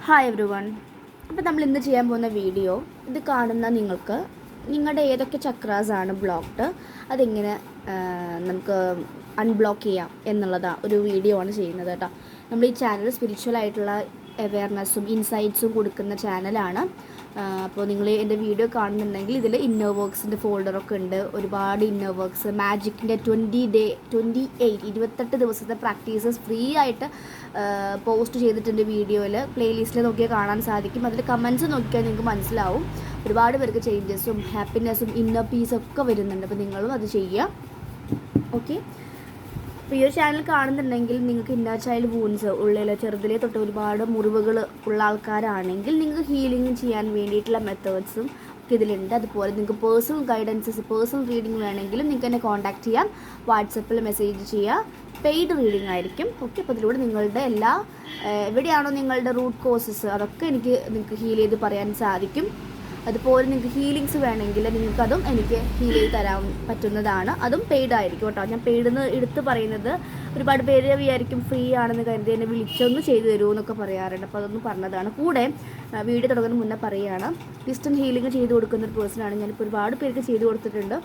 Hi every one. അപ്പോൾ നമ്മൾ ഇന്ന് ചെയ്യാൻ പോകുന്ന വീഡിയോ, ഇത് കാണുന്ന നിങ്ങൾക്ക് നിങ്ങളുടെ ഏതൊക്കെ ചക്രാസാണ് ബ്ലോക്ക്ഡ്, അതെങ്ങനെ നമുക്ക് അൺബ്ലോക്ക് ചെയ്യാം എന്നുള്ളതാണ് ഒരു വീഡിയോ ആണ് ചെയ്യുന്നത് കേട്ടോ. നമ്മൾ ഈ ചാനൽ സ്പിരിച്വൽ ആയിട്ടുള്ള അവെയർനെസ്സും ഇൻസൈറ്റ്സും കൊടുക്കുന്ന ചാനലാണ്. അപ്പോൾ നിങ്ങൾ എൻ്റെ വീഡിയോ കാണുന്നുണ്ടെങ്കിൽ ഇതിൽ ഇന്നർ വർക്ക്സിൻ്റെ ഫോൾഡറൊക്കെ ഉണ്ട്. ഒരുപാട് ഇന്നർ വർക്ക്സ്, മാജിക്കിൻ്റെ 28 ദിവസത്തെ പ്രാക്ടീസസ് ഫ്രീ ആയിട്ട് പോസ്റ്റ് ചെയ്തിട്ടുണ്ട്. വീഡിയോയിൽ പ്ലേലിസ്റ്റിൽ നോക്കിയാൽ കാണാൻ സാധിക്കും. അതിൽ കമൻസ് നോക്കിയാൽ നിങ്ങൾക്ക് മനസ്സിലാവും. ഒരുപാട് പേർക്ക് ചേഞ്ചസും ഹാപ്പിനെസ്സും ഇന്നർ പീസൊക്കെ വരുന്നുണ്ട്. അപ്പോൾ നിങ്ങളും അത് ചെയ്യുക. ഓക്കെ, അപ്പോൾ ഈ ഒരു ചാനൽ കാണുന്നുണ്ടെങ്കിൽ നിങ്ങൾക്ക് ഇന്നർ ചൈൽഡ് വൂൺസ് ഉള്ളിൽ ചെറുതിലേ തൊട്ട് ഒരുപാട് മുറിവുകൾ ഉള്ള ആൾക്കാരാണെങ്കിൽ നിങ്ങൾക്ക് ഹീലിംഗ് ചെയ്യാൻ വേണ്ടിയിട്ടുള്ള മെത്തേഡ്സും ഒക്കെ ഇതിലുണ്ട്. അതുപോലെ നിങ്ങൾക്ക് പേഴ്സണൽ ഗൈഡൻസസ്, പേഴ്സണൽ റീഡിംഗ് വേണമെങ്കിലും നിങ്ങൾക്ക് എന്നെ കോൺടാക്ട് ചെയ്യാം. വാട്സപ്പിൽ മെസ്സേജ് ചെയ്യുക. പെയ്ഡ് റീഡിംഗ് ആയിരിക്കും. ഓക്കെ, അപ്പോൾ അതിലൂടെ നിങ്ങളുടെ എല്ലാ എവിടെയാണോ നിങ്ങളുടെ റൂട്ട് കോസസ് അതൊക്കെ നിങ്ങൾക്ക് ഹീൽ ചെയ്ത് പറയാൻ സാധിക്കും. അതുപോലെ നിങ്ങൾക്ക് ഹീലിങ്സ് വേണമെങ്കിൽ നിങ്ങൾക്കതും എനിക്ക് ഹീൽ ചെയ്ത് തരാൻ പറ്റുന്നതാണ്. അതും പെയ്ഡ് ആയിരിക്കും കേട്ടോ. ഞാൻ പെയ്ഡെന്ന് എടുത്ത് പറയുന്നത്, ഒരുപാട് പേര് വിചാരിക്കും ഫ്രീ ആണെന്ന് കരുതി എന്നെ വിളിച്ചൊന്ന് ചെയ്തു തരുമോ എന്നൊക്കെ പറയാറുണ്ട്. അപ്പോൾ അതൊന്നും പറഞ്ഞതാണ്. കൂടെ വീഡിയോ തുടങ്ങുന്ന മുന്നേ പറയുകയാണ്, ഡിസ്റ്റൻറ്റ് ഹീലിംഗ് ചെയ്ത് കൊടുക്കുന്ന ഒരു പേഴ്സണാണ്. ഞാനിപ്പോൾ ഒരുപാട് പേർക്ക് ചെയ്ത് കൊടുത്തിട്ടുണ്ട്.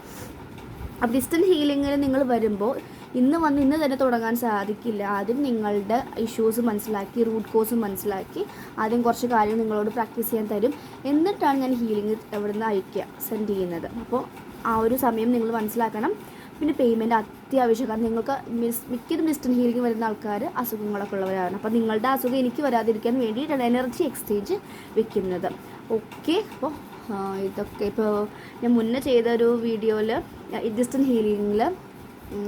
അപ്പോൾ ഡിസ്റ്റൻറ്റ് ഹീലിങ്ങിൽ നിങ്ങൾ വരുമ്പോൾ ഇന്ന് തന്നെ തുടങ്ങാൻ സാധിക്കില്ല. ആദ്യം നിങ്ങളുടെ ഇഷ്യൂസ് മനസ്സിലാക്കി, റൂട്ട് കോസ് മനസ്സിലാക്കി, ആദ്യം കുറച്ച് കാര്യം നിങ്ങളോട് പ്രാക്ടീസ് ചെയ്യാൻ തരും. എന്നിട്ടാണ് ഞാൻ ഹീലിംഗ് എവിടെ നിന്ന് സെൻഡ് ചെയ്യുന്നത്. അപ്പോൾ ആ ഒരു സമയം നിങ്ങൾ മനസ്സിലാക്കണം. പിന്നെ പേയ്മെൻറ്റ് അത്യാവശ്യം. കാരണം നിങ്ങൾക്ക് മിക്കതും ഡിസ്റ്റൻറ്റ് ഹീലിംഗ് വരുന്ന ആൾക്കാർ അസുഖങ്ങളൊക്കെ ഉള്ളവരാണ്. അപ്പോൾ നിങ്ങളുടെ അസുഖം എനിക്ക് വരാതിരിക്കാൻ വേണ്ടിയിട്ടാണ് എനർജി എക്സ്ചേഞ്ച് വെക്കുന്നത്. ഓക്കെ, അപ്പോൾ ഇതൊക്കെ ഇപ്പോൾ ഞാൻ മുന്നേ ചെയ്ത ഒരു വീഡിയോയിൽ ഡിസ്റ്റൻറ്റ് ഹീലിങ്ങിൽ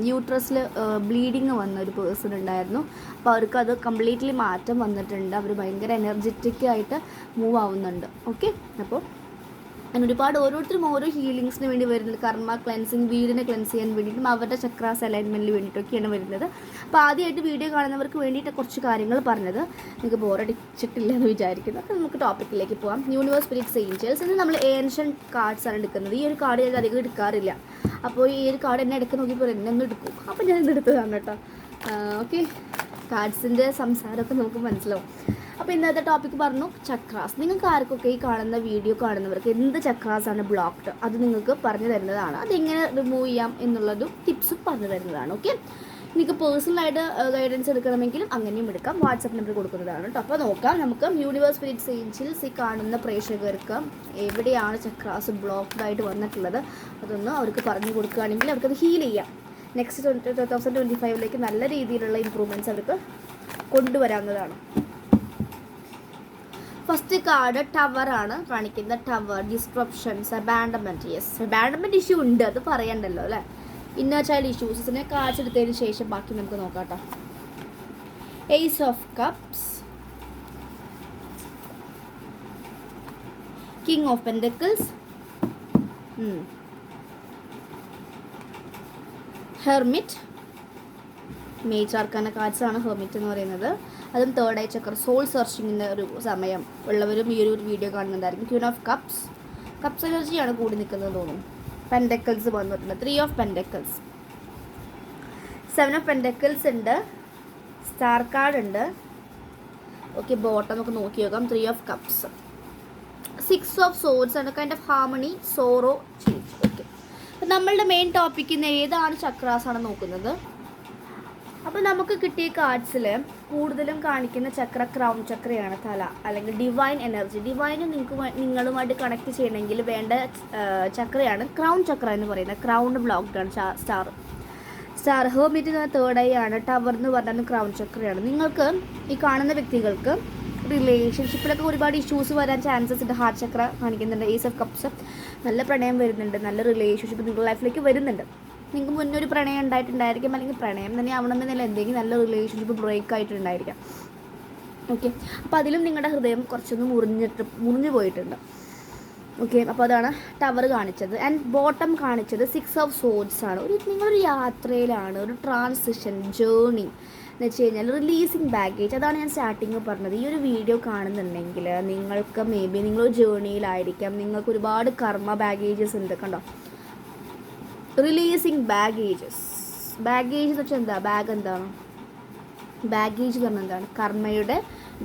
യൂട്രസിൽ ബ്ലീഡിങ് വന്ന ഒരു പേഴ്സൺ ഉണ്ടായിരുന്നു. അപ്പോൾ അവർക്ക് അത് കംപ്ലീറ്റ്ലി മാറ്റം വന്നിട്ടുണ്ട്. അവർ ഭയങ്കര എനർജറ്റിക് ആയിട്ട് മൂവ് ആവുന്നുണ്ട്. ഓക്കെ, അപ്പോൾ അങ്ങനെ ഒരുപാട് ഓരോരുത്തരും ഓരോ ഹീലിങ്സിന് വേണ്ടി വരുന്നത്. കർമ്മ ക്ലെൻസിങ്, വീടിനെ ക്ലെൻസ് ചെയ്യാൻ വേണ്ടിയിട്ടും അവരുടെ ചക്രാസ് അലൈൻമെൻറ്റിന് വേണ്ടിയിട്ടൊക്കെയാണ് വരുന്നത്. അപ്പോൾ ആദ്യമായിട്ട് വീഡിയോ കാണുന്നവർക്ക് വേണ്ടിയിട്ട് കുറച്ച് കാര്യങ്ങൾ പറഞ്ഞത് നിങ്ങൾക്ക് ബോറടിച്ചിട്ടില്ല എന്ന് വിചാരിക്കുന്നു. അപ്പോൾ നമുക്ക് ടോപ്പിക്കിലേക്ക് പോകാം. യൂണിവേഴ്സ് സ്പിരിറ്റ്സ് ഏഞ്ചൽസ് എന്ന് നമ്മൾ ഏൻഷ്യൻ്റ് കാർഡ്സാണ് എടുക്കുന്നത്. ഈ ഒരു കാർഡ് ഞാൻ അധികം എടുക്കാറില്ല. അപ്പോൾ ഈ ഒരു കാർഡ് എന്നെ ഇടയ്ക്ക് നോക്കിയപ്പോൾ എന്നെ ഒന്ന് എടുക്കും. അപ്പോൾ ഞാൻ ഇത് എടുത്തതാണ് കേട്ടോ. ഓക്കെ, കാർഡ്സിൻ്റെ സംസാരമൊക്കെ നമുക്ക് മനസ്സിലാവും. അപ്പോൾ ഇന്നത്തെ ടോപ്പിക്ക് പറഞ്ഞു ചക്രാസ്. നിങ്ങൾക്ക് ആർക്കൊക്കെ ഈ കാണുന്ന വീഡിയോ കാണുന്നവർക്ക് എന്ത് ചക്രാസാണ് ബ്ലോക്ക്ഡ് അത് നിങ്ങൾക്ക് പറഞ്ഞു തരുന്നതാണ്. അതെങ്ങനെ റിമൂവ് ചെയ്യാം എന്നുള്ളതും ടിപ്സും പറഞ്ഞു തരുന്നതാണ്. ഓക്കെ, നിങ്ങൾക്ക് പേഴ്സണലായിട്ട് ഗൈഡൻസ് എടുക്കണമെങ്കിലും അങ്ങനെയും എടുക്കാം. വാട്സപ്പ് നമ്പർ കൊടുക്കുന്നതാണ് കേട്ടോ. അപ്പോൾ നോക്കാം നമുക്ക് യൂണിവേഴ്സ് സ്പിരിറ്റ്സ് ഏഞ്ചൽസ് ഈ കാണുന്ന പ്രേക്ഷകർക്ക് എവിടെയാണ് ചക്രാസ് ബ്ലോക്ക്ഡ് ആയിട്ട് വന്നിട്ടുള്ളത് അതൊന്ന് അവർക്ക് പറഞ്ഞു കൊടുക്കുകയാണെങ്കിൽ അവർക്കത് ഹീൽ ചെയ്യാം. നെക്സ്റ്റ് 2025 നല്ല രീതിയിലുള്ള ഇമ്പ്രൂവ്മെൻറ്റ്സ് അവർക്ക് കൊണ്ടുവരാവുന്നതാണ്. ഫസ്റ്റ് കാർഡ് ടവറാണ് കാണിക്കുന്നത്. Tower, disruptions, abandonment. Yes, abandonment issue ഉണ്ട്, അത് പറയണ്ടല്ലോ അല്ലേ. ഇന്നർ ചൈൽഡ് ഇഷ്യൂസിനെ കാർഡ്സ് എടുത്തതിന് ശേഷം ബാക്കി നമുക്ക് നോക്കാം കേട്ടോ. Ace of cups, king of pentacles, hermit. Major arcana cards ആണ് ഹെർമിറ്റ് എന്ന് പറയുന്നത്. അതും തേർഡ് ഐ ചക്ര, സോൾ സെർച്ചിങ്ങിൻ്റെ ഒരു സമയം ഉള്ളവരും ഈ ഒരു വീഡിയോ കാണുന്നുണ്ടായിരിക്കും. ക്യൂൻ ഓഫ് കപ്സ്, കപ്സ് എനർജിയാണ് കൂടി നിൽക്കുന്നത് തോന്നുന്നു. പെൻഡക്കിൾസ് വന്നിട്ടുണ്ട്. 3 ഓഫ് പെൻഡക്കിൾസ്, 7 ഓഫ് പെൻഡക്കിൾസ് ഉണ്ട്. സ്റ്റാർ കാർഡ് ഉണ്ട്. ഓക്കെ, ബോട്ടം നമുക്ക് നോക്കി നോക്കാം. 3 ഓഫ് കപ്സ്, 6 ഓഫ് സോർഡ്സ് ആണ്. Kind of harmony, sorrow, change. Okay, അപ്പം നമ്മളുടെ മെയിൻ ടോപ്പിക്കിൽ നിന്ന് ഏതാണ് ചക്രാസാണ് നോക്കുന്നത്. അപ്പോൾ നമുക്ക് കിട്ടിയ കാർഡ്സിൽ കൂടുതലും കാണിക്കുന്ന ചക്ര ക്രൗൺ ചക്രയാണ്, തല അല്ലെങ്കിൽ ഡിവൈൻ എനർജി. ഡിവൈനും നിങ്ങളുമായിട്ട് കണക്ട് ചെയ്യണമെങ്കിൽ വേണ്ട ചക്രയാണ് ക്രൗൺ ചക്ര എന്ന് പറയുന്നത്. ക്രൗൺ ബ്ലോക്ക്ഡ് ആണ്. സ്റ്റാർ ഹെർമിറ്റ് എന്ന തേർഡ് ഐ ആണ്. ടവർ എന്ന് പറഞ്ഞാൽ ക്രൗൺ ചക്രയാണ്. നിങ്ങൾക്ക് ഈ കാണുന്ന വ്യക്തികൾക്ക് റിലേഷൻഷിപ്പിലൊക്കെ ഒരുപാട് ഇഷ്യൂസ് വരാൻ ചാൻസസ് ഉണ്ട്. ഹാർട്ട് ചക്ര കാണിക്കുന്നുണ്ട്. ഏസ് ഓഫ് കപ്സ്, നല്ല പ്രണയം വരുന്നുണ്ട്, നല്ല റിലേഷൻഷിപ്പ് നിങ്ങളുടെ ലൈഫിലേക്ക് വരുന്നുണ്ട്. നിങ്ങൾക്ക് മുന്നേ ഒരു പ്രണയം ഉണ്ടായിട്ടുണ്ടായിരിക്കും, അല്ലെങ്കിൽ പ്രണയം തന്നെ ആവണമെന്നില്ല, എന്തെങ്കിലും നല്ല റിലേഷൻഷിപ്പ് ബ്രേക്ക് ആയിട്ടുണ്ടായിരിക്കാം. ഓക്കെ, അപ്പോൾ അതിലും നിങ്ങളുടെ ഹൃദയം കുറച്ചൊന്ന് മുറിഞ്ഞു പോയിട്ടുണ്ട്. ഓക്കെ, അപ്പോൾ അതാണ് ടവർ കാണിച്ചത്. ആൻഡ് ബോട്ടം കാണിച്ചത് 6 ഓഫ് സോർഡ്സ് ആണ്. നിങ്ങളൊരു യാത്രയിലാണ്, ഒരു ട്രാൻസിഷൻ ജേർണി എന്ന് വെച്ച് കഴിഞ്ഞാൽ റിലീസിങ് ബാഗേജ്. അതാണ് ഞാൻ സ്റ്റാർട്ടിങ് പറഞ്ഞത്. ഈ ഒരു വീഡിയോ കാണുന്നുണ്ടെങ്കിൽ നിങ്ങൾക്ക് മേ ബി നിങ്ങളൊരു ജേർണിയിലായിരിക്കാം. നിങ്ങൾക്ക് ഒരുപാട് കർമ്മ ബാഗേജസ് ഉണ്ട്. കണ്ടോ, റിലീസിങ് ബാഗേജസ്. ബാഗേജ് എന്ന് വെച്ചാൽ എന്താ? ബാഗ് എന്താണ്? ബാഗേജ് എന്ന് പറഞ്ഞാൽ എന്താണ്? കർമ്മയുടെ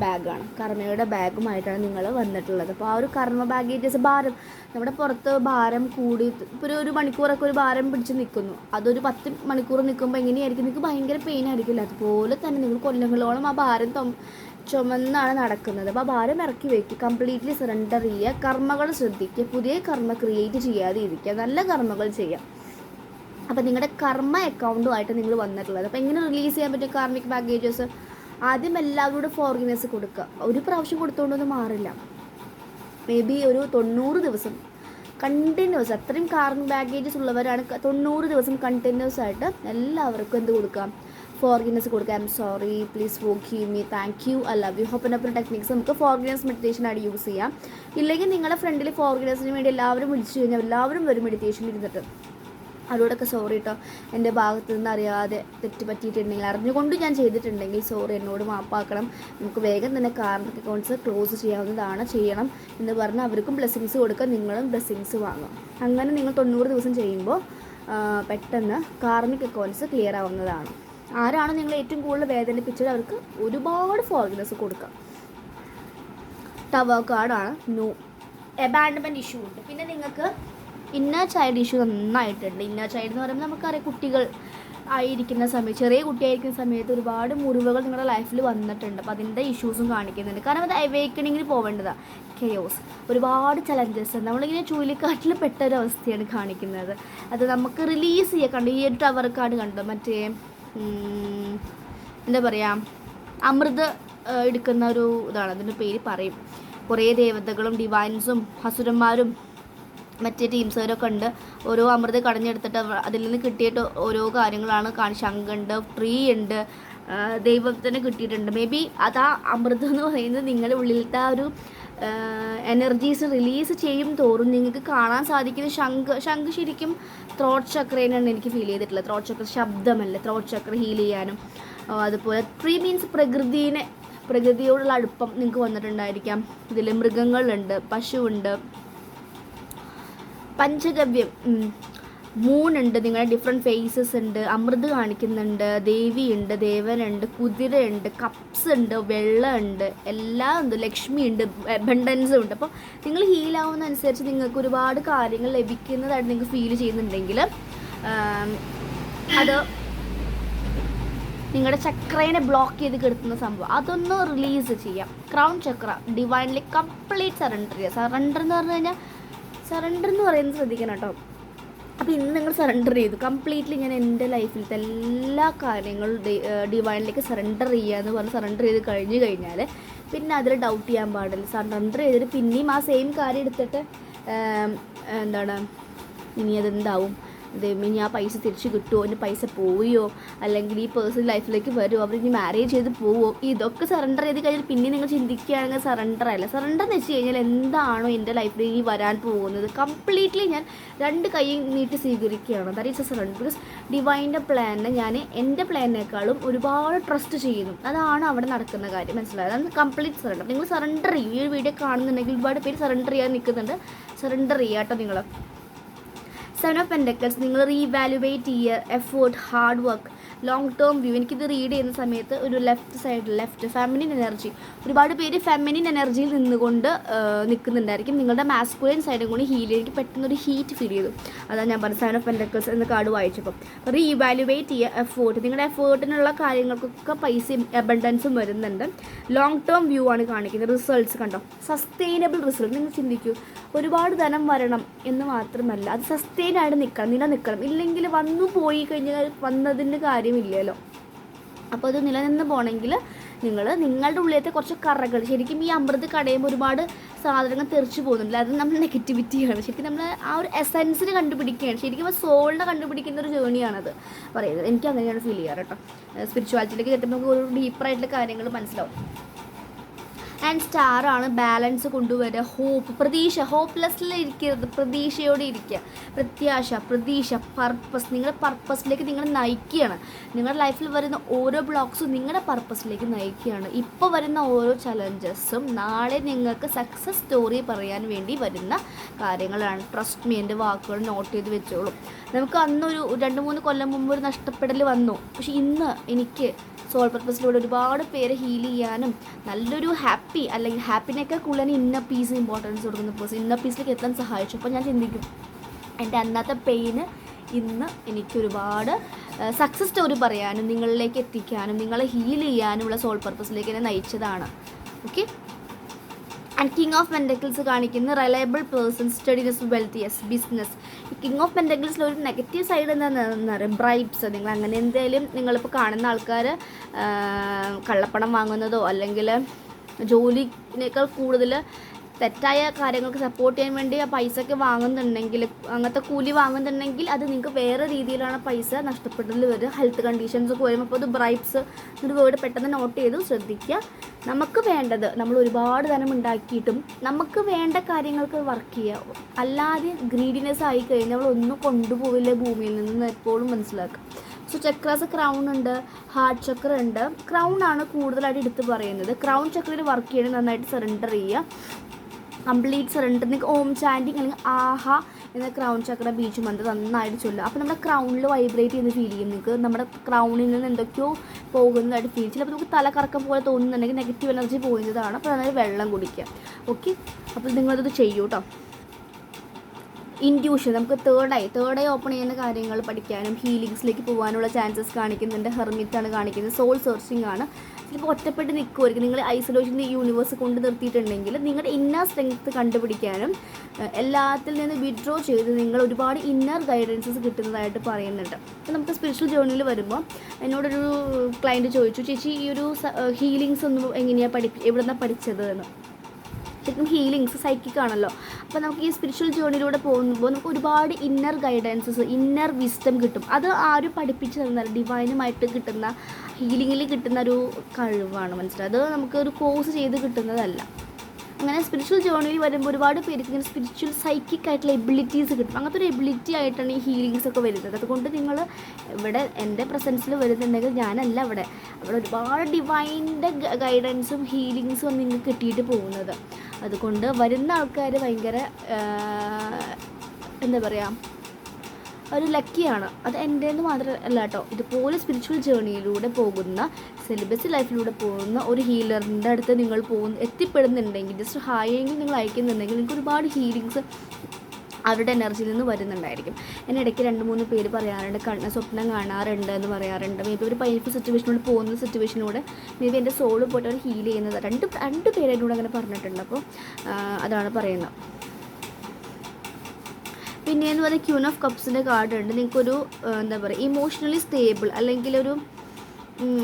ബാഗാണ്, കർമ്മയുടെ ബാഗുമായിട്ടാണ് നിങ്ങൾ വന്നിട്ടുള്ളത്. അപ്പോൾ ആ ഒരു കർമ്മ ബാഗേജസ് ഭാരം, നമ്മുടെ പുറത്ത് ഭാരം കൂടി ഇപ്പോൾ ഒരു മണിക്കൂറൊക്കെ ഒരു ഭാരം പിടിച്ച് നിൽക്കുന്നു, അതൊരു 10 മണിക്കൂർ നിൽക്കുമ്പോൾ എങ്ങനെയായിരിക്കും, നിങ്ങൾക്ക് ഭയങ്കര പെയിൻ ആയിരിക്കില്ല. അതുപോലെ തന്നെ നിങ്ങൾ കൊല്ലങ്ങളോളം ആ ഭാരം ചുമന്നാണ് നടക്കുന്നത്. അപ്പോൾ ആ ഭാരം ഇറക്കി വയ്ക്കുക, കംപ്ലീറ്റ്ലി സറണ്ടർ ചെയ്യുക, കർമ്മകൾ ശ്രദ്ധിക്കുക, പുതിയ കർമ്മ ക്രിയേറ്റ് ചെയ്യാതെ ഇരിക്കുക, നല്ല കർമ്മകൾ ചെയ്യുക. അപ്പോൾ നിങ്ങളുടെ കർമ്മ അക്കൗണ്ടുമായിട്ട് നിങ്ങൾ വന്നിട്ടുള്ളത്. അപ്പോൾ എങ്ങനെ റിലീസ് ചെയ്യാൻ പറ്റും കാർമിക് ബാഗേജസ്? ആദ്യം എല്ലാവരോടും ഫോർഗിവ്നെസ് കൊടുക്കുക. ഒരു പ്രാവശ്യം കൊടുത്തുകൊണ്ടൊന്നും മാറില്ല. മേ ബി ഒരു 90 ദിവസം കണ്ടിന്യൂസ്, അത്രയും കാർമിക് ബാഗേജസ് ഉള്ളവരാണ് 90 ദിവസം കണ്ടിന്യൂസ് ആയിട്ട് എല്ലാവർക്കും എന്ത് കൊടുക്കാം, ഫോർഗിവ്നെസ് കൊടുക്കുക. I am sorry, please forgive me, thank you, I love you, open up techniques നമുക്ക് ഫോർഗിവ്നെസ് മെഡിറ്റേഷനായിട്ട് യൂസ് ചെയ്യാം. ഇല്ലെങ്കിൽ നിങ്ങളുടെ ഫ്രണ്ടിൽ ഫോർഗിവ്നെസ്സിന് വേണ്ടി എല്ലാവരും വിളിച്ചു കഴിഞ്ഞാൽ എല്ലാവരും വരും മെഡിറ്റേഷൻ ഇരുന്നിട്ട്. അതോടൊക്കെ സോറി കേട്ടോ, എൻ്റെ ഭാഗത്തു നിന്ന് അറിയാതെ തെറ്റ് പറ്റിയിട്ടുണ്ടെങ്കിൽ, അറിഞ്ഞുകൊണ്ട് ഞാൻ ചെയ്തിട്ടുണ്ടെങ്കിൽ സോറി, എന്നോട് മാപ്പാക്കണം, നമുക്ക് വേഗം തന്നെ കാർമിക് അക്കൗണ്ട്സ് ക്ലോസ് ചെയ്യാവുന്നതാണ്, ചെയ്യണം എന്ന് പറഞ്ഞാൽ അവർക്കും ബ്ലെസ്സിങ്സ് കൊടുക്കുക, നിങ്ങളും ബ്ലെസ്സിങ്സ് വാങ്ങും. അങ്ങനെ നിങ്ങൾ 90 ദിവസം ചെയ്യുമ്പോൾ പെട്ടെന്ന് കാർമിക് അക്കൗണ്ട്സ് ക്ലിയർ ആവുന്നതാണ്. ആരാണ് നിങ്ങൾ ഏറ്റവും കൂടുതൽ വേദനിപ്പിച്ചത് അവർക്ക് ഒരുപാട് ഫോർഗിവ്നെസ് കൊടുക്കാം. ടവർ കാർഡാണ്. നോ അബാൻഡൻമെൻറ്റ് ഇഷ്യൂ ഉണ്ട്. പിന്നെ നിങ്ങൾക്ക് ഇന്നർ ചൈൽഡ് ഇഷ്യൂ നന്നായിട്ടുണ്ട്. ഇന്നർ ചൈൽഡ് എന്ന് പറയുമ്പോൾ നമുക്കറിയാം, കുട്ടികൾ ആയിരിക്കുന്ന സമയത്ത്, ചെറിയ കുട്ടിയായിരിക്കുന്ന സമയത്ത് ഒരുപാട് മുറിവുകൾ നിങ്ങളുടെ ലൈഫിൽ വന്നിട്ടുണ്ട്. അപ്പോൾ അതിൻ്റെ ഇഷ്യൂസും കാണിക്കുന്നുണ്ട്. കാരണം അത് അവേക്കണിങ്ങിന് പോവേണ്ടതാണ്. കെയോസ്, ഒരുപാട് ചലഞ്ചസ്, നമ്മളിങ്ങനെ ചുഴലിക്കാറ്റിൽ പെട്ടൊരവസ്ഥയാണ് കാണിക്കുന്നത്. അത് നമുക്ക് റിലീസ് ചെയ്യാൻ കണ്ടു. ഈ ഒരു ടവർ കാർഡ് കണ്ടോ, മറ്റേ എന്താ പറയുക, അമൃത് എടുക്കുന്ന ഒരു ഇതാണ്, അതിൻ്റെ പേര് പറയും. കുറേ ദേവതകളും ഡിവൈൻസും അസുരന്മാരും മറ്റേ ടീംസുകാരൊക്കെ ഉണ്ട്. ഓരോ അമൃത് കടഞ്ഞെടുത്തിട്ട് അതിൽ നിന്ന് കിട്ടിയിട്ട് ഓരോ കാര്യങ്ങളാണ് ശംഖുണ്ട്, ട്രീ ഉണ്ട്, ദൈവത്തിന് കിട്ടിയിട്ടുണ്ട്. മേ ബി അതാ അമൃതം എന്ന് പറയുന്നത് നിങ്ങളുടെ ഉള്ളിലത്തെ ആ ഒരു എനർജീസ് റിലീസ് ചെയ്യും തോറും നിങ്ങൾക്ക് കാണാൻ സാധിക്കുന്ന ശംഖ് ശരിക്കും ത്രോട്ട് ചക്രേനാണ് എനിക്ക് ഫീൽ ചെയ്തിട്ടുള്ളത്. ത്രോട്ട് ചക്ര ശബ്ദമല്ല, ത്രോട്ട് ചക്ര ഹീൽ ചെയ്യാനും. അതുപോലെ ട്രീ മീൻസ് പ്രകൃതിയോടുള്ള അടുപ്പം നിങ്ങൾക്ക് വന്നിട്ടുണ്ടായിരിക്കാം. ഇതിൽ മൃഗങ്ങളുണ്ട്, പശുവുണ്ട്, പഞ്ചഗവ്യം, മൂണുണ്ട്, നിങ്ങളുടെ ഡിഫറെൻറ്റ് ഫേസസ് ഉണ്ട്, അമൃത് കാണിക്കുന്നുണ്ട്, ദേവിയുണ്ട്, ദേവനുണ്ട്, കുതിരയുണ്ട്, കപ്സ് ഉണ്ട്, വെള്ളമുണ്ട്, എല്ലാം ഉണ്ട്, ലക്ഷ്മി ഉണ്ട്, അബണ്ടൻസും ഉണ്ട്. അപ്പോൾ നിങ്ങൾ ഹീലാവുന്നതനുസരിച്ച് നിങ്ങൾക്ക് ഒരുപാട് കാര്യങ്ങൾ ലഭിക്കുന്നതായിട്ട് നിങ്ങൾക്ക് ഫീൽ ചെയ്യുന്നുണ്ടെങ്കിൽ അത് നിങ്ങളുടെ ചക്രേനെ ബ്ലോക്ക് ചെയ്ത് കിടത്തുന്ന സംഭവം അതൊന്ന് റിലീസ് ചെയ്യാം. ക്രൗൺ ചക്ര ഡിവൈൻലി കംപ്ലീറ്റ് സറണ്ടർ ചെയ്യുക. സറണ്ടർ എന്ന് പറഞ്ഞു കഴിഞ്ഞാൽ, സറണ്ടർ എന്ന് പറയുന്നത് ശ്രദ്ധിക്കണം കേട്ടോ. അപ്പോൾ ഇന്ന് നിങ്ങൾ സറണ്ടർ ചെയ്തു കംപ്ലീറ്റ്ലി, ഞാൻ എൻ്റെ ലൈഫിലത്തെ എല്ലാ കാര്യങ്ങളും ഡിവൈനിലേക്ക് സറണ്ടർ ചെയ്യുക എന്ന് പറഞ്ഞ് സറണ്ടർ ചെയ്ത് കഴിഞ്ഞാൽ പിന്നെ അതിൽ ഡൗട്ട് ചെയ്യാൻ പാടില്ല. സറണ്ടർ ചെയ്തിട്ട് പിന്നെയും ആ സെയിം കാര്യം എടുത്തിട്ട് എന്താണ് ഇനി അതെന്താവും, ഇനി ആ പൈസ തിരിച്ച് കിട്ടുമോ, ഇനി പൈസ പോവുകയോ, അല്ലെങ്കിൽ ഈ പേഴ്സൺ ലൈഫിലേക്ക് വരുമോ, അവർ ഇനി മാരേജ് ചെയ്ത് പോവോ, ഇതൊക്കെ സറണ്ടർ ചെയ്ത് കഴിഞ്ഞാൽ പിന്നെ നിങ്ങൾ ചിന്തിക്കുകയാണെങ്കിൽ സറണ്ടർ അല്ല. സറണ്ടർ എന്ന് വെച്ച് കഴിഞ്ഞാൽ എന്താണോ എൻ്റെ ലൈഫിൽ ഈ വരാൻ പോകുന്നത് കംപ്ലീറ്റ്ലി ഞാൻ 2 കൈ നീട്ടി സ്വീകരിക്കുകയാണ്. That is a surrender. Because ഡിവൈൻ്റെ പ്ലാനിനെ ഞാൻ എൻ്റെ പ്ലാനിനേക്കാളും ഒരുപാട് ട്രസ്റ്റ് ചെയ്യുന്നു. അതാണ് അവിടെ നടക്കുന്ന കാര്യം, മനസ്സിലായത്? അതാണ് കംപ്ലീറ്റ് സറണ്ടർ. നിങ്ങൾ സറണ്ടർ ചെയ്യും. ഈ ഒരു വീഡിയോ കാണുന്നുണ്ടെങ്കിൽ ഒരുപാട് പേര് സറണ്ടർ ചെയ്യാൻ നിൽക്കുന്നുണ്ട്. സറണ്ടർ ചെയ്യുക കേട്ടോ നിങ്ങൾ. 7 of Pentacles, നിങ്ങൾ റീവാലുവേറ്റ് ചെയ്യുക, effort, hard work, long term view. എനിക്കിത് റീഡ് ചെയ്യുന്ന സമയത്ത് ഒരു ലെഫ്റ്റ് ഫെമിനിൻ എനർജി, ഒരുപാട് പേര് ഫെമിനിൻ എനർജിയിൽ നിന്നുകൊണ്ട് നിൽക്കുന്നുണ്ടായിരിക്കും. നിങ്ങളുടെ മാസ്കുലിൻ സൈഡും കൂടി ഹീൽ ചെയ്ത് എനിക്ക് പെട്ടെന്നൊരു ഹീറ്റ് ഫീൽ ചെയ്തു. അതാണ് ഞാൻ പറഞ്ഞത് 7 of Pentacles എന്ന കാർഡ് വായിച്ചപ്പോൾ. റീവാലുവേറ്റ് ചെയ്യുക, എഫേർട്ട്, നിങ്ങളുടെ എഫേർട്ടിനുള്ള കാര്യങ്ങൾക്കൊക്കെ പൈസയും അബണ്ടൻസും വരുന്നുണ്ട്. ലോങ് ടേം വ്യൂ ആണ് കാണിക്കുന്നത്. റിസൾട്ട്സ് കണ്ടോ, സസ്റ്റൈനബിൾ റിസൾട്ട്. നിങ്ങൾ ചിന്തിക്കൂ, ഒരുപാട് ധനം വരണം എന്ന് മാത്രമല്ല അത് സസ്റ്റെയിനായിട്ട് നിലനിൽക്കണം. ഇല്ലെങ്കിൽ വന്നു പോയി കഴിഞ്ഞാൽ വന്നതിൻ്റെ കാര്യമില്ലല്ലോ. അപ്പോൾ അത് നിലനിന്ന് പോകണമെങ്കിൽ നിങ്ങളുടെ ഉള്ളിലത്തെ കുറച്ച് കറകൾ, ശരിക്കും ഈ അമൃത് കടയുമ്പോൾ ഒരുപാട് സാധനങ്ങൾ തെറിച്ച് പോകുന്നുണ്ട്. അത് നമ്മൾ നെഗറ്റിവിറ്റിയാണ്. ശരിക്കും നമ്മൾ ആ ഒരു എസെൻസിന് കണ്ടുപിടിക്കുകയാണ്. ശരിക്കും ആ സോളിനെ കണ്ടുപിടിക്കുന്ന ഒരു ജേണിയാണത് പറയുന്നത്. എനിക്ക് അങ്ങനെയാണ് ഫീൽ ചെയ്യാറ് കേട്ടോ. സ്പിരിച്വാലിറ്റിയിലേക്ക് എത്തുമ്പോൾ നമുക്ക് ഒരു ഡീപ്പറായിട്ടുള്ള കാര്യങ്ങൾ മനസ്സിലാവും. ആൻഡ് സ്റ്റാറാണ് ബാലൻസ് കൊണ്ടുവരിക, ഹോപ്പ്, പ്രതീക്ഷ. ഹോപ്പ്ലെസ്സിൽ ഇരിക്കരുത്, പ്രതീക്ഷയോടെ ഇരിക്കുക. പ്രതീക്ഷ, പർപ്പസ്. നിങ്ങളുടെ പർപ്പസിലേക്ക് നിങ്ങൾ നയിക്കുകയാണ്. നിങ്ങളുടെ ലൈഫിൽ വരുന്ന ഓരോ ബ്ലോക്സും നിങ്ങളുടെ പർപ്പസിലേക്ക് നയിക്കുകയാണ്. ഇപ്പോൾ വരുന്ന ഓരോ ചലഞ്ചസും നാളെ നിങ്ങൾക്ക് സക്സസ് സ്റ്റോറി പറയാൻ വേണ്ടി വരുന്ന കാര്യങ്ങളാണ്. ട്രസ്റ്റ് മീ, എൻ്റെ വാക്കുകൾ നോട്ട് ചെയ്ത് വെച്ചോളും. നമുക്ക് അന്നൊരു 2-3 കൊല്ലം മുമ്പ് ഒരു നഷ്ടപ്പെടൽ വന്നു. പക്ഷേ ഇന്ന് എനിക്ക് സോൾ പർപ്പസിലൂടെ ഒരുപാട് പേര് ഹീൽ ചെയ്യാനും നല്ലൊരു ഹാപ്പി അല്ലെങ്കിൽ ഹാപ്പിനൊക്കെ കൂടുതൽ ഇന്നർ പീസ് ഇമ്പോർട്ടൻസ് കൊടുക്കുന്ന പേഴ്സൺ ഇന്നർ പീസിലേക്ക് എത്താൻ സഹായിച്ചു. അപ്പോൾ ഞാൻ ചിന്തിക്കും എൻ്റെ അന്നത്തെ പെയിന് ഇന്ന് എനിക്കൊരുപാട് സക്സസ് സ്റ്റോറി പറയാനും നിങ്ങളിലേക്ക് എത്തിക്കാനും നിങ്ങളെ ഹീൽ ചെയ്യാനുമുള്ള സോൾ പർപ്പസിലേക്ക് എന്നെ നയിച്ചതാണ്. Okay. And king of pentacles കാണിക്കുന്ന reliable person, steadiness, wealth, yes, business. ഈ കിങ് ഓഫ് പെൻറ്റക്കിൾസിൽ ഒരു നെഗറ്റീവ് സൈഡ് എന്താണെന്ന് പറയുക, ബ്രൈബ്സ്. നിങ്ങൾ അങ്ങനെ എന്തെങ്കിലും നിങ്ങളിപ്പോൾ കാണുന്ന ആൾക്കാർ കള്ളപ്പണം വാങ്ങുന്നതോ അല്ലെങ്കിൽ ജോലിനേക്കാൾ കൂടുതൽ തെറ്റായ കാര്യങ്ങൾക്ക് സപ്പോർട്ട് ചെയ്യാൻ വേണ്ടി ആ പൈസയൊക്കെ വാങ്ങുന്നുണ്ടെങ്കിൽ, അങ്ങനത്തെ കൂലി വാങ്ങുന്നുണ്ടെങ്കിൽ അത് നിങ്ങൾക്ക് വേറെ രീതിയിലാണ് പൈസ നഷ്ടപ്പെട്ടതിൽ വരിക. ഹെൽത്ത് കണ്ടീഷൻസ് ഒക്കെ വരുമ്പോൾ അപ്പോൾ അത് ബ്രൈബ്സ് എന്നൊരു വേർഡ് പെട്ടെന്ന് നോട്ട് ചെയ്ത് ശ്രദ്ധിക്കുക. നമുക്ക് വേണ്ടത് നമ്മൾ ഒരുപാട് ധനം ഉണ്ടാക്കിയിട്ടും നമുക്ക് വേണ്ട കാര്യങ്ങൾക്ക് വർക്ക് ചെയ്യുക. അല്ലാതെ ഗ്രീഡിനെസ് ആയി കഴിഞ്ഞാൽ നമ്മളൊന്നും കൊണ്ടുപോവില്ല ഭൂമിയിൽ നിന്ന് എപ്പോഴും മനസ്സിലാക്കുക. സോ ചക്രാസ് ക്രൗൺ ഉണ്ട്, ഹാർട്ട് ചക്ര ഉണ്ട്. ക്രൗൺ ആണ് കൂടുതലായിട്ട് എടുത്ത് പറയുന്നത്. ക്രൗൺ ചക്രയിൽ വർക്ക് ചെയ്യണമെങ്കിൽ നന്നായിട്ട് സറണ്ടർ ചെയ്യുക, കംപ്ലീറ്റ് സറണ്ടർ. നിങ്ങൾക്ക് ഓം ചാൻഡിങ് അല്ലെങ്കിൽ ആഹ എന്ന ക്രൗൺ ചക്ര ബീച്ച് മന്ത് നന്നായിട്ട് ചൊല്ലുക. അപ്പോൾ നമ്മുടെ ക്രൗണിൽ വൈബ്രേറ്റ് ചെയ്യുന്ന ഫീൽ ചെയ്യും. നിങ്ങൾക്ക് നമ്മുടെ ക്രൗണിൽ നിന്ന് എന്തൊക്കെയോ പോകുന്നതായിട്ട് ഫീൽ. ചിലപ്പോൾ നമുക്ക് തലകറക്കം പോലെ തോന്നുന്നുണ്ടെങ്കിൽ നെഗറ്റീവ് എനർജി പോകുന്നതാണ്. അപ്പോൾ നന്നായി വെള്ളം കുടിക്കുക. ഓക്കെ. അപ്പോൾ നിങ്ങളത് ചെയ്യൂ കേട്ടോ. ഇൻറ്റ്യൂഷൻ, നമുക്ക് തേർഡ് ഐ ഓപ്പൺ ചെയ്യുന്ന കാര്യങ്ങൾ പഠിക്കാനും ഹീലിങ്സിലേക്ക് പോകാനുള്ള ചാൻസസ് കാണിക്കുന്നുണ്ട്. ഹെർമിറ്റാണ് കാണിക്കുന്നത്. സോൾ സെർച്ചിങ് ആണ്. ചിലപ്പോൾ ഒറ്റപ്പെട്ട് നിൽക്കുമായിരിക്കും. നിങ്ങൾ ഐസൊലേഷൻ യൂണിവേഴ്സ് കൊണ്ട് നിർത്തിയിട്ടുണ്ടെങ്കിൽ നിങ്ങളുടെ ഇന്നർ സ്ട്രെങ്ത്ത് കണ്ടുപിടിക്കാനും എല്ലാത്തിൽ നിന്ന് വിഡ്രോ ചെയ്ത് നിങ്ങൾ ഒരുപാട് ഇന്നർ ഗൈഡൻസസ് കിട്ടുന്നതായിട്ട് പറയുന്നുണ്ട്. അപ്പോൾ നമുക്ക് സ്പിരിച്വൽ ജേർണിയിൽ വരുമ്പോൾ എന്നോടൊരു ക്ലയൻറ്റ് ചോദിച്ചു, ചേച്ചി ഈ ഒരു ഹീലിങ്സ് ഒന്നും എങ്ങനെയാണ് എവിടെ നിന്നാണ് പഠിച്ചത് എന്ന്. ശരിക്കും ഹീലിങ്സ് സൈക്കിക് ആണല്ലോ. അപ്പോൾ നമുക്ക് ഈ സ്പിരിച്വൽ ജേർണിയിലൂടെ പോകുമ്പോൾ നമുക്ക് ഒരുപാട് ഇന്നർ ഗൈഡൻസസ്, ഇന്നർ വിസ്ഡം കിട്ടും. അത് ആരും പഠിപ്പിച്ച് തന്നാൽ ഡിവൈനുമായിട്ട് കിട്ടുന്ന ഹീലിങ്ങിൽ കിട്ടുന്ന ഒരു കഴിവാണ്, മനസ്സിലായത്. അത് നമുക്കൊരു കോഴ്സ് ചെയ്ത് കിട്ടുന്നതല്ല. അങ്ങനെ സ്പിരിച്വൽ ജേർണിയിൽ വരുമ്പോൾ ഒരുപാട് പേർക്ക് ഇങ്ങനെ സ്പിരിച്വൽ സൈക്കിക് ആയിട്ടുള്ള എബിലിറ്റീസ് കിട്ടും. അങ്ങനത്തെ ഒരു എബിലിറ്റി ആയിട്ടാണ് ഈ ഹീലിങ്സ് ഒക്കെ വരുന്നത്. അതുകൊണ്ട് നിങ്ങൾ ഇവിടെ എൻ്റെ പ്രസൻസിൽ വരുന്നുണ്ടെങ്കിൽ ഞാനല്ല അവിടെ ഒരുപാട് ഡിവൈൻ്റെ ഗൈഡൻസും ഹീലിങ്സും നിങ്ങൾക്ക് കിട്ടിയിട്ട് പോകുന്നത്. അതുകൊണ്ട് വരുന്ന ആൾക്കാർ ഭയങ്കര എന്താ പറയുക, ഒരു ലക്കിയാണ്. അത് എൻ്റെന്ന് മാത്രമല്ല കേട്ടോ. ഇതുപോലെ സ്പിരിച്വൽ ജേർണിയിലൂടെ പോകുന്ന, സെലിബസി ലൈഫിലൂടെ പോകുന്ന ഒരു ഹീലറിൻ്റെ അടുത്ത് നിങ്ങൾ എത്തിപ്പെടുന്നുണ്ടെങ്കിൽ, ജസ്റ്റ് ഹായെങ്കിൽ നിങ്ങൾ അയക്കുന്നുണ്ടെങ്കിൽ നിങ്ങൾക്ക് ഒരുപാട് ഹീലിങ്സ് അവരുടെ എനർജിയിൽ നിന്ന് വരുന്നുണ്ടായിരിക്കും. എന്നെ ഇടയ്ക്ക് 2-3 പേര് പറയാറുണ്ട്, സ്വപ്നം കാണാറുണ്ട് എന്ന് പറയാറുണ്ട്. മേ ബി ഒരു പൈൻഫുൾ സിറ്റുവേഷനോട് പോകുന്ന സിറ്റുവേഷനോടെ മേ ബി എൻ്റെ സോള് പോയിട്ട് അവർ ഹീൽ ചെയ്യുന്നത്. രണ്ട് പേര് എന്നോട് അങ്ങനെ പറഞ്ഞിട്ടുണ്ട്. അപ്പോൾ അതാണ് പറയുന്നത്. പിന്നെയെന്ന് പറയുന്നത് ക്യൂൻ ഓഫ് കപ്സിൻ്റെ കാർഡ് ഉണ്ട്. നിങ്ങൾക്കൊരു എന്താ പറയുക, ഇമോഷണലി സ്റ്റേബിൾ അല്ലെങ്കിൽ ഒരു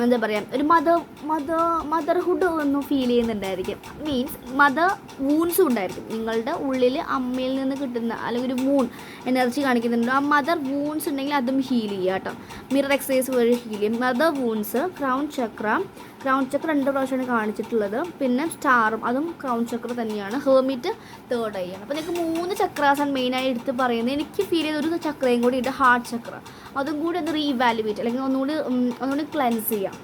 എന്താ പറയുക, ഒരു മദർഹുഡ് ഒന്നും ഫീൽ ചെയ്യുന്നുണ്ടായിരിക്കും. മീൻസ് മദർ വൂൺസും ഉണ്ടായിരിക്കും. നിങ്ങളുടെ ഉള്ളിൽ അമ്മയിൽ നിന്ന് കിട്ടുന്ന അല്ലെങ്കിൽ ഒരു വൂൺ എനർജി കാണിക്കുന്നുണ്ട്. ആ മദർ വൂൺസ് ഉണ്ടെങ്കിൽ അതും ഹീൽ ചെയ്യുക കേട്ടോ. മിറർ എക്സസൈസ് വഴി ഹീൽ ചെയ്യും. മദർ വൂൺസ്, ക്രൗൺ ചക്ര 2 പ്രാവശ്യമാണ് കാണിച്ചിട്ടുള്ളത്. പിന്നെ സ്റ്റാറും അതും ക്രൗൺ ചക്ര തന്നെയാണ്. ഹെർമിറ്റ് തേർഡ് ഐ ആണ്. അപ്പോൾ നിങ്ങൾക്ക് 3 ചക്രാസാണ് മെയിനായി എടുത്ത് പറയുന്നത്. എനിക്ക് ഫീൽ ചെയ്ത ഒരു ചക്രയും കൂടി ഉണ്ട്, ഹാർട്ട് ചക്ര. അതും കൂടി ഒന്ന് റീവാലുവേറ്റ് അല്ലെങ്കിൽ ഒന്നുകൂടി ക്ലെൻസ് ചെയ്യാം.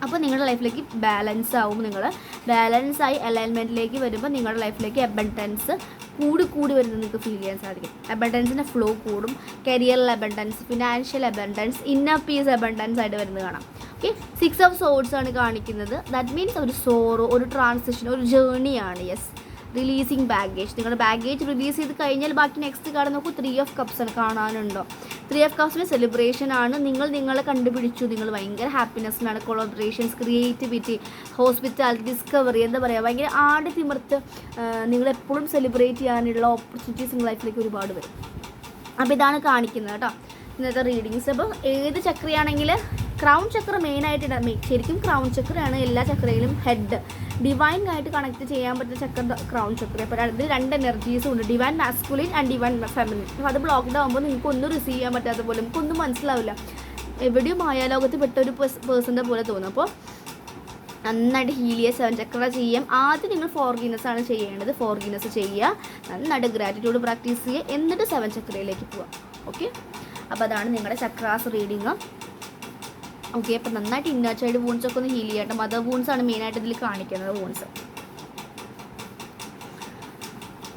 അപ്പോൾ നിങ്ങളുടെ ലൈഫിലേക്ക് ബാലൻസ് ആവും. നിങ്ങൾ ബാലൻസായി അലൈൻമെൻറ്റിലേക്ക് വരുമ്പോൾ നിങ്ങളുടെ ലൈഫിലേക്ക് അബണ്ടൻസ് കൂടി വരുന്നത് നിങ്ങൾക്ക് ഫീൽ ചെയ്യാൻ സാധിക്കും. അബണ്ടൻസിൻ്റെ ഫ്ലോ കൂടും. കരിയറിൽ abundance, financial abundance, inner peace abundance ആയിട്ട് വരുന്നത് കാണാം. ഓക്കെ. 6 ഓഫ് സോർഡ്സ് ആണ് കാണിക്കുന്നത്. ദാറ്റ് മീൻസ് ഒരു സോറോ, ഒരു ട്രാൻസിഷൻ, ഒരു ജേർണിയാണ്. Yes, releasing baggage. നിങ്ങളുടെ ബാഗേജ് റിലീസ് ചെയ്ത് കഴിഞ്ഞാൽ ബാക്കി നെക്സ്റ്റ് കാർഡ് നോക്കൂ. 3 ഓഫ് കപ്സ് ആണ്. കാണാനുണ്ടോ? 3 ഓഫ് കപ്സിന് സെലിബ്രേഷൻ ആണ്. നിങ്ങളെ കണ്ടുപിടിച്ചു. നിങ്ങൾ ഭയങ്കര ഹാപ്പിനെസ്സിലാണ്. കൊളാബറേഷൻസ്, ക്രിയേറ്റിവിറ്റി, ഹോസ്പിറ്റാലിറ്റി, ഡിസ്കവറി, എന്താ പറയുക, ഭയങ്കര ആടി തിമിർത്ത് നിങ്ങളെപ്പോഴും സെലിബ്രേറ്റ് ചെയ്യാനുള്ള ഓപ്പർച്യൂണിറ്റീസ് നിങ്ങളുടെ ലൈഫിലേക്ക് ഒരുപാട് വരും. അപ്പോൾ ഇതാണ് കാണിക്കുന്നത് കേട്ടോ ഇന്നത്തെ റീഡിങ്സ്. അപ്പോൾ ഏത് ചക്രയാണെങ്കിൽ ക്രൗൺ ചക്ര മെയിനായിട്ട് ശരിക്കും ക്രൗൺ ചക്രയാണ് എല്ലാ ചക്രയിലും ഹെഡ്. ഡിവൈൻ ആയിട്ട് കണക്ട് ചെയ്യാൻ പറ്റുന്ന ചക്ര ക്രൗൺ ചക്ര. അപ്പോൾ അതിൽ 2 എനർജീസും ഉണ്ട്, divine masculine and divine feminine. അപ്പോൾ അത് ബ്ലോക്ക്ഡ് ആകുമ്പോൾ നിങ്ങൾക്ക് ഒന്നും റിസീവ് ചെയ്യാൻ പറ്റാത്ത പോലെ, നമുക്കൊന്നും മനസ്സിലാവില്ല. എവിടെയും മായാലോകത്ത് പെട്ട ഒരു പേഴ്സൻ്റെ പോലെ തോന്നും. അപ്പോൾ നന്നായിട്ട് ഹീൽ ചെയ്യുക, 7 ചക്ര ചെയ്യാം. ആദ്യം നിങ്ങൾ ഫോർഗീനസ് ആണ് ചെയ്യേണ്ടത്. ഫോർഗീനസ് ചെയ്യുക, നന്നായിട്ട് ഗ്രാറ്റിറ്റ്യൂഡ് പ്രാക്ടീസ് ചെയ്യുക, എന്നിട്ട് 7 ചക്രയിലേക്ക് പോവാം. ഓക്കെ. അപ്പോൾ അതാണ് നിങ്ങളുടെ ചക്രാസ് റീഡിങ്. ഓക്കെ. അപ്പോൾ നന്നായിട്ട് ഇന്നർ ചൈൽഡ് വൂൺസ് ഒക്കെ ഒന്ന് ഹീൽ ചെയ്യട്ടെ. മദർ വൂൺസ് ആണ് മെയിനായിട്ട് ഇതിൽ കാണിക്കുന്നത്. വൂൺസ്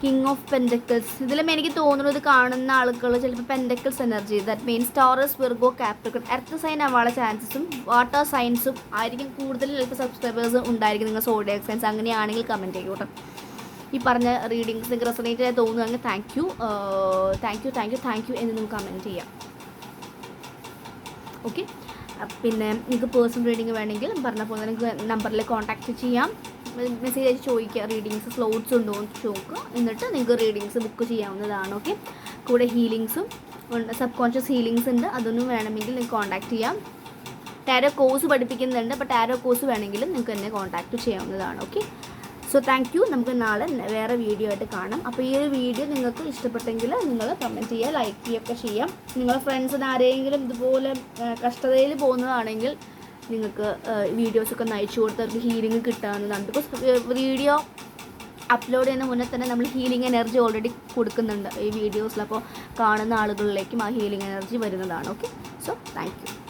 കിങ് ഓഫ് പെൻഡക്കിൾസ്. ഇതിലും എനിക്ക് തോന്നുന്നത് കാണുന്ന ആളുകൾ ചിലപ്പോൾ pentacles energy, that means Taurus, Virgo, Capricorn, earth sign ആവാനുള്ള ചാൻസസും വാട്ടർ സൈൻസും ആയിരിക്കും കൂടുതൽ. ചിലപ്പോൾ സബ്സ്ക്രൈബേഴ്സ് ഉണ്ടായിരിക്കും നിങ്ങൾ സോഡിയാക് സൈൻസ് അങ്ങനെയാണെങ്കിൽ കമൻറ്റ് ചെയ്യൂ കേട്ടോ. ഈ പറഞ്ഞ റീഡിങ്സ് നിങ്ങൾക്ക് റെസണേറ്റ് ആയി തോന്നുകയാണെങ്കിൽ താങ്ക് യു എന്ന് നിങ്ങൾക്ക് കമൻറ്റ് ചെയ്യാം. ഓക്കെ, പിന്നെ നിങ്ങൾക്ക് പേഴ്സണൽ റീഡിങ് വേണമെങ്കിൽ പറഞ്ഞ പോലെ നിങ്ങൾക്ക് നമ്പറിൽ കോൺടാക്റ്റ് ചെയ്യാം. മെസ്സേജ് അയച്ച് ചോദിക്കുക റീഡിങ്സ് സ്ലോട്ട്സ് ഉണ്ടോ എന്ന് ചോദിക്കുക. എന്നിട്ട് നിങ്ങൾക്ക് റീഡിങ്സ് ബുക്ക് ചെയ്യാവുന്നതാണ്. ഓക്കെ, കൂടെ ഹീലിങ്സും ഉണ്ട്, സബ് കോൺഷ്യസ് ഹീലിങ്സ് ഉണ്ട്. അതൊന്നും വേണമെങ്കിൽ നിങ്ങൾക്ക് കോൺടാക്റ്റ് ചെയ്യാം. ടാരോ കോഴ്സ് പഠിപ്പിക്കുന്നുണ്ട്. അപ്പോൾ ടാരോ കോഴ്സ് വേണമെങ്കിലും നിങ്ങൾക്ക് എന്നെ കോൺടാക്റ്റ് ചെയ്യാവുന്നതാണ്. Okay, so thank you. നമുക്ക് നാളെ വേറെ വീഡിയോ ആയിട്ട് കാണാം. അപ്പോൾ ഈ ഒരു വീഡിയോ നിങ്ങൾക്ക് ഇഷ്ടപ്പെട്ടെങ്കിൽ നിങ്ങൾ കമൻറ്റ് ചെയ്യുക, ലൈക്ക് ചെയ്യുകയൊക്കെ ചെയ്യാം. നിങ്ങളുടെ ഫ്രണ്ട്സിന് ആരെങ്കിലും ഇതുപോലെ കഷ്ടതയിൽ പോകുന്നതാണെങ്കിൽ നിങ്ങൾക്ക് വീഡിയോസൊക്കെ ഒന്ന് അയച്ചു കൊടുത്തവർക്ക് ഹീലിംഗ് കിട്ടാവുന്നതാണ്. ബിക്കോസ് വീഡിയോ അപ്ലോഡ് ചെയ്യുന്ന മുന്നേ തന്നെ നമ്മൾ ഹീലിംഗ് എനർജി ഓൾറെഡി കൊടുക്കുന്നുണ്ട് ഈ വീഡിയോസിൽ. അപ്പോൾ കാണുന്ന ആളുകളിലേക്കും ആ ഹീലിംഗ് എനർജി വരുന്നതാണ്. Okay, so thank you.